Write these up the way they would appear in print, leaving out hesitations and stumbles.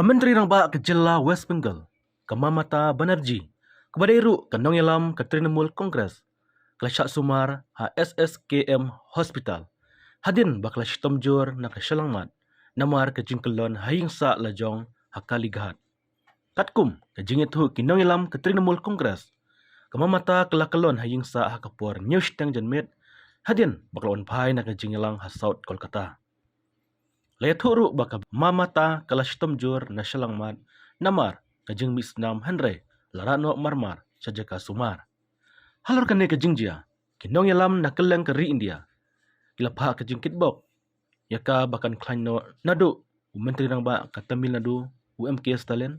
Kementeri Rangba ke Jilla West Bengal, ke Mamata Banerjee, kepada Iru ke Nongyalam ke Trinamool Kongres, ke Syak Sumar ha SSKM Hospital, hadin bakla Shitomjur na ke Shalangmat, namar ke Jingkelon haying sa lajong ha Kaligahat. Katkum ke Jingit hu ki Nongyalam ke Trinamool Kongres, ke Mamata ke Lakalon haying sa ha Kapur News Tang Janmit, hadin bakla onpai na ke Jingyalang ha South Kolkata. Layaturu baka Mamata kala Shitomjur na Shalangmat namar kajing misnam Henry larano marmar sajaka sumar. Halor kane kajing jia kinong yalam na keleng ke ri India. Kilapha kajing kitbok yaka bakan klaino nadu Menteri Rangba ke Tamil Nadu UMK Stalin,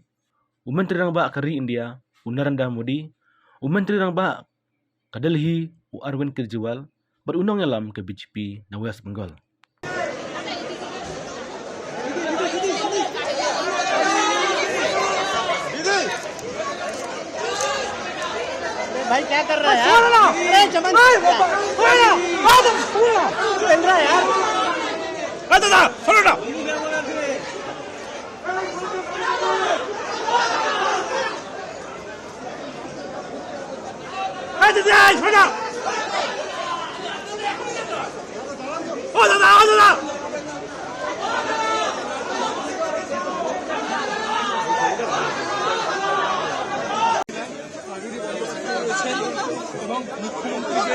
Menteri Rangba ke ri India Narendra Modi, Menteri Rangba ke Delhi Arvind Kejriwal berunong yalam ke BJP na West Bengal. भाई क्या कर रहा है यार? अरे चमन चल रहा है यार। दादा सुनो ना। दादा ओ दादा এবং মুখ্যমন্ত্রীদের